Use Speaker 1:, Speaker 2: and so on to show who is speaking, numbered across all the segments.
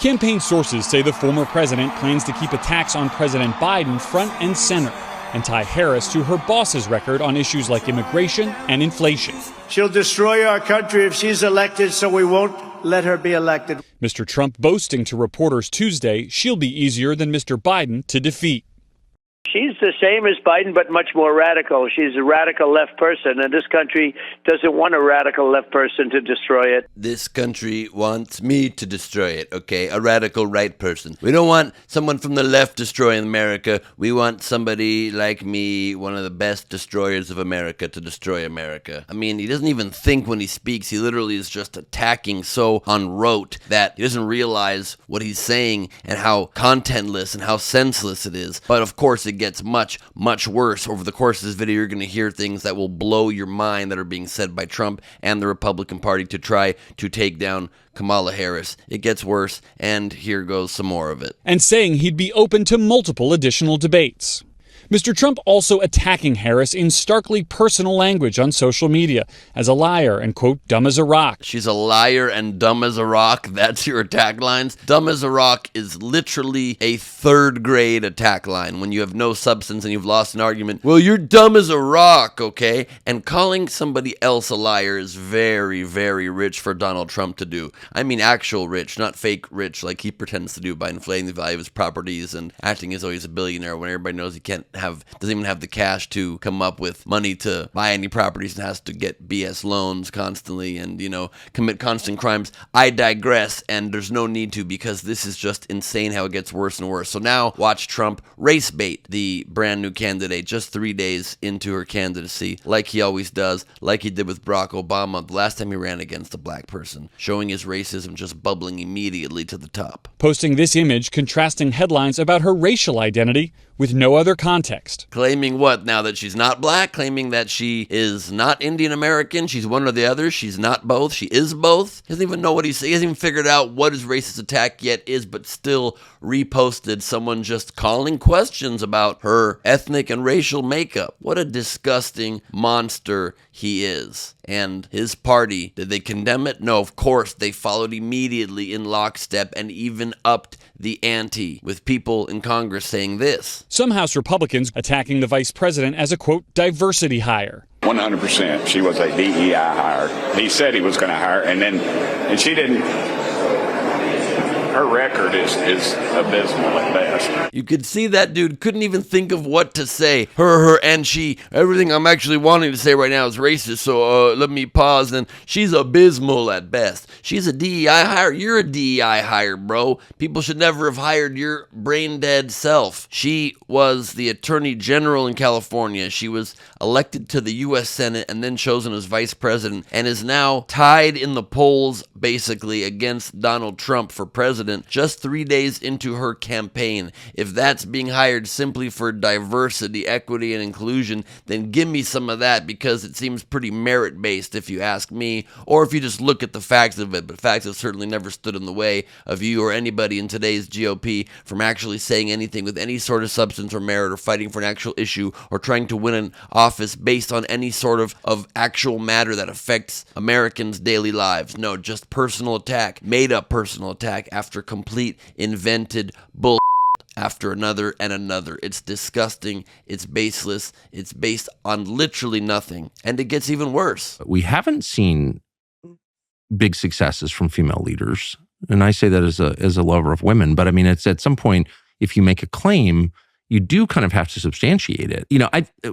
Speaker 1: Campaign sources say the former president plans to keep attacks on President Biden front and center and tie Harris to her boss's record on issues like immigration and inflation.
Speaker 2: She'll destroy our country if she's elected, so we won't let her be elected.
Speaker 1: Mr. Trump boasting to reporters Tuesday she'll be easier than Mr. Biden to defeat.
Speaker 3: She's the same as Biden, but much more radical. She's a radical left person, and this country doesn't want a radical left person to destroy it.
Speaker 4: This country wants me to destroy it, okay? A radical right person. We don't want someone from the left destroying America. We want somebody like me, one of the best destroyers of America, to destroy America. I mean, he doesn't even think when he speaks. He literally is just attacking so en route that he doesn't realize what he's saying and how contentless and how senseless it is. But of course, it gets much, much worse. Over the course of this video, you're going to hear things that will blow your mind that are being said by Trump and the Republican Party to try to take down Kamala Harris. It gets worse, and here goes some more of it.
Speaker 1: And saying he'd be open to multiple additional debates. Mr. Trump also attacking Harris in starkly personal language on social media as a liar and, quote, dumb as a rock.
Speaker 4: She's a liar and dumb as a rock. That's your attack lines. Dumb as a rock is literally a third grade attack line when you have no substance and you've lost an argument. Well, you're dumb as a rock, okay? And calling somebody else a liar is very, very rich for Donald Trump to do. I mean actual rich, not fake rich like he pretends to do by inflating the value of his properties and acting as though he's a billionaire when everybody knows he doesn't even have the cash to come up with money to buy any properties and has to get BS loans constantly and, commit constant crimes. I digress, and there's no need to because this is just insane how it gets worse and worse. So now watch Trump race bait the brand new candidate just 3 days into her candidacy, like he always does, like he did with Barack Obama the last time he ran against a black person, showing his racism just bubbling immediately to the top.
Speaker 1: Posting this image contrasting headlines about her racial identity with no other context.
Speaker 4: Claiming what now, that she's not black? Claiming that she is not Indian American? She's one or the other? She's not both? She is both? He doesn't even know what he's saying. He hasn't even figured out what his racist attack yet is, but still reposted someone just calling questions about her ethnic and racial makeup. What a disgusting monster he is. And his party, did they condemn it? No, of course. They followed immediately in lockstep and even upped the ante with people in Congress saying this.
Speaker 1: Some House Republicans attacking the vice president as a, quote, diversity hire.
Speaker 5: 100%. She was a DEI hire. He said he was going to hire, and she didn't. Her record is abysmal at best.
Speaker 4: You could see that dude couldn't even think of what to say. Her, and she. Everything I'm actually wanting to say right now is racist, so let me pause. And she's abysmal at best. She's a DEI hire. You're a DEI hire, bro. People should never have hired your brain-dead self. She was the Attorney General in California. She was elected to the U.S. Senate and then chosen as vice president and is now tied in the polls, basically, against Donald Trump for president just 3 days into her campaign. If that's being hired simply for diversity, equity, and inclusion, then give me some of that, because it seems pretty merit-based if you ask me, or if you just look at the facts of it. But facts have certainly never stood in the way of you or anybody in today's GOP from actually saying anything with any sort of substance or merit, or fighting for an actual issue, or trying to win an office based on any sort of actual matter that affects Americans' daily lives. No, just personal attack, made-up personal attack after complete invented bull after another and another. It's disgusting. It's baseless. It's based on literally nothing. And it gets even worse.
Speaker 6: We haven't seen big successes from female leaders. And I say that as a lover of women. But I mean, it's at some point, if you make a claim, you do kind of have to substantiate it.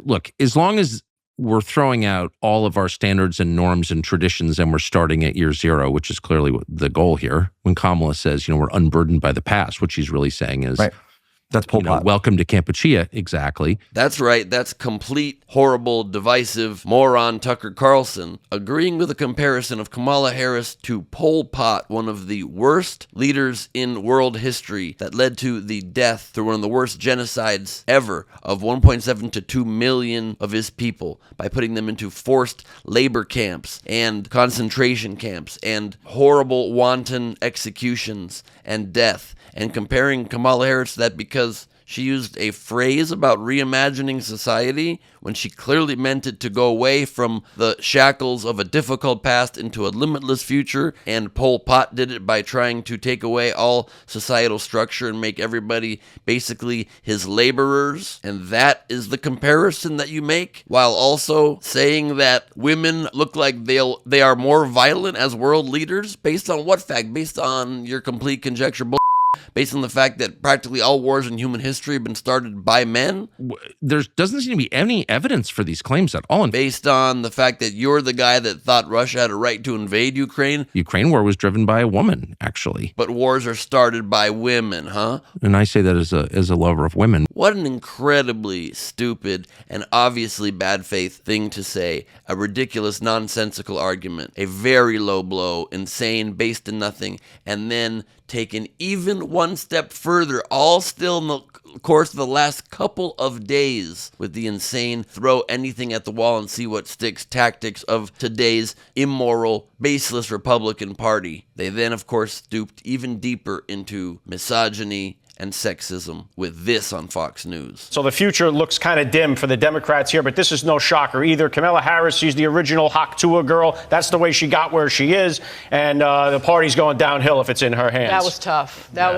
Speaker 6: Look, as long as we're throwing out all of our standards and norms and traditions and we're starting at year zero, which is clearly what the goal here. When Kamala says, we're unburdened by the past, what she's really saying is,
Speaker 7: right. That's Pol Pot.
Speaker 6: Welcome to Kampuchea. Exactly.
Speaker 4: That's right. That's complete, horrible, divisive moron Tucker Carlson agreeing with a comparison of Kamala Harris to Pol Pot, one of the worst leaders in world history that led to the death through one of the worst genocides ever of 1.7 to 2 million of his people by putting them into forced labor camps and concentration camps and horrible, wanton executions and death. And comparing Kamala Harris to that because She used a phrase about reimagining society when she clearly meant it to go away from the shackles of a difficult past into a limitless future, and Pol Pot did it by trying to take away all societal structure and make everybody basically his laborers. And that is the comparison that you make, while also saying that women look like they are more violent as world leaders. Based on what fact? Based on your complete conjecture based on the fact that practically all wars in human history have been started by men?
Speaker 6: There doesn't seem to be any evidence for these claims at all.
Speaker 4: Based on the fact that you're the guy that thought Russia had a right to invade Ukraine?
Speaker 6: Ukraine war was driven by a woman, actually.
Speaker 4: But wars are started by women, huh?
Speaker 6: And I say that as a lover of women.
Speaker 4: What an incredibly stupid and obviously bad faith thing to say. A ridiculous, nonsensical argument. A very low blow, insane, based in nothing, and then taken even one step further, all still in the course of the last couple of days, with the insane throw anything at the wall and see what sticks tactics of today's immoral, baseless Republican Party. They then, of course, stooped even deeper into misogyny and sexism with this on Fox News.
Speaker 7: So the future looks kind of dim for the Democrats here, but this is no shocker either. Kamala Harris, she's the original Haktua girl. That's the way she got where she is, and the party's going downhill if it's in her hands.
Speaker 8: That was tough. That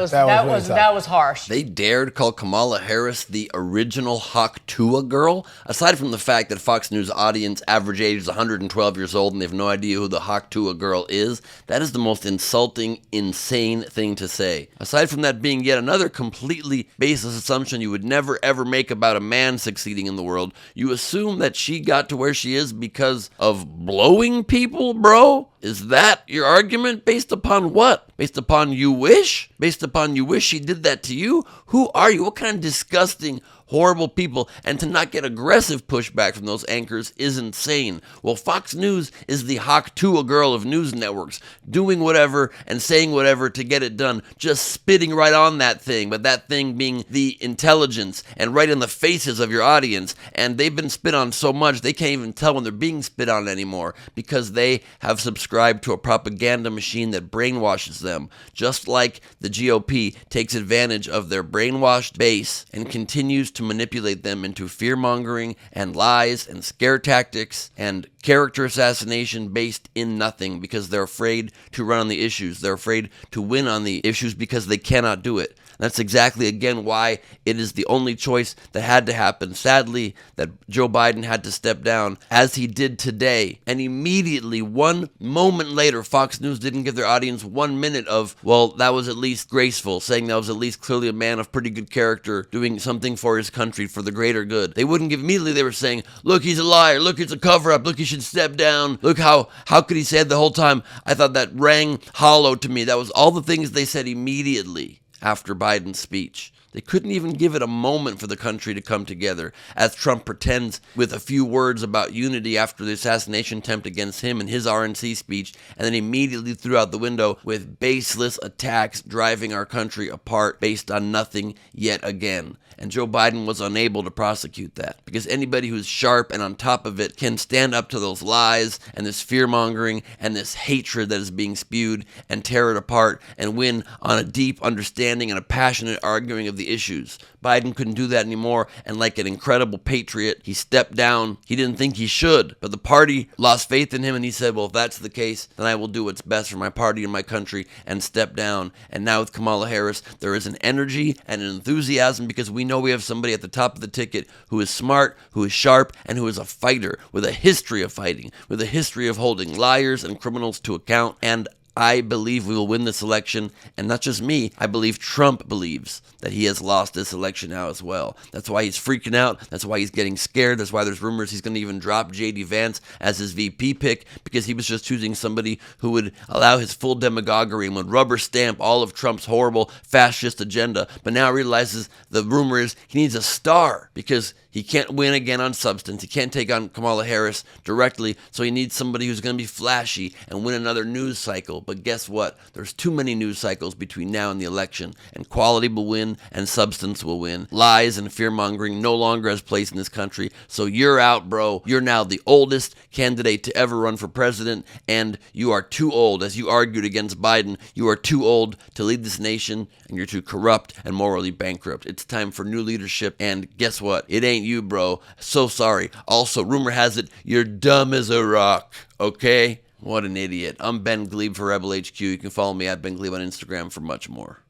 Speaker 8: was harsh.
Speaker 4: They dared call Kamala Harris the original Haktua girl? Aside from the fact that Fox News audience average age is 112 years old and they have no idea who the Haktua girl is, that is the most insulting, insane thing to say. Aside from that being yet another completely baseless assumption you would never ever make about a man succeeding in the world, you assume that she got to where she is because of blowing people, bro? Is that your argument? Based upon what? Based upon you wish? Based upon you wish she did that to you? Who are you? What kind of disgusting, horrible people? And to not get aggressive pushback from those anchors is insane. Well, Fox News is the Haktua girl of news networks, doing whatever and saying whatever to get it done, just spitting right on that thing, but that thing being the intelligence and right in the faces of your audience. And they've been spit on so much they can't even tell when they're being spit on anymore, because they have subscribed to a propaganda machine that brainwashes them, just like the GOP takes advantage of their brainwashed base and continues to manipulate them into fear-mongering and lies and scare tactics and character assassination based in nothing, because they're afraid to run on the issues. They're afraid to win on the issues because they cannot do it. That's exactly, again, why it is the only choice that had to happen. Sadly, that Joe Biden had to step down, as he did today. And immediately, 1 moment later, Fox News didn't give their audience 1 minute of, well, that was at least graceful, saying that was at least clearly a man of pretty good character, doing something for his country, for the greater good. They wouldn't give, immediately they were saying, look, he's a liar, look, it's a cover-up, look, he should step down, look, how could he say it the whole time? I thought that rang hollow to me. That was all the things they said immediately after Biden's speech. They couldn't even give it a moment for the country to come together, as Trump pretends with a few words about unity after the assassination attempt against him in his RNC speech, and then immediately threw out the window with baseless attacks driving our country apart based on nothing yet again. And Joe Biden was unable to prosecute that, because anybody who's sharp and on top of it can stand up to those lies and this fear-mongering and this hatred that is being spewed and tear it apart and win on a deep understanding and a passionate arguing of the issues. Biden couldn't do that anymore, and like an incredible patriot, he stepped down. He didn't think he should, but the party lost faith in him, and he said, well, if that's the case, then I will do what's best for my party and my country, and step down. And now with Kamala Harris, there is an energy and an enthusiasm, because we know we have somebody at the top of the ticket who is smart, who is sharp, and who is a fighter with a history of fighting, with a history of holding liars and criminals to account. And I believe we will win this election, and not just me, I believe Trump believes that he has lost this election now as well. That's why he's freaking out. That's why he's getting scared. That's why there's rumors he's going to even drop J.D. Vance as his VP pick, because he was just choosing somebody who would allow his full demagoguery and would rubber stamp all of Trump's horrible fascist agenda. But now realizes the rumor is he needs a star, because He can't win again on substance. He can't take on Kamala Harris directly, so he needs somebody who's going to be flashy and win another news cycle. But guess what? There's too many news cycles between now and the election, and quality will win and substance will win. Lies and fear-mongering no longer has place in this country, so you're out, bro. You're now the oldest candidate to ever run for president, and you are too old. As you argued against Biden, you are too old to lead this nation, and you're too corrupt and morally bankrupt. It's time for new leadership, and guess what? It ain't you, bro. So sorry. Also, rumor has it you're dumb as a rock, okay? What an idiot. I'm Ben Gleib for Rebel HQ. You can follow me at Ben Gleib on Instagram for much more.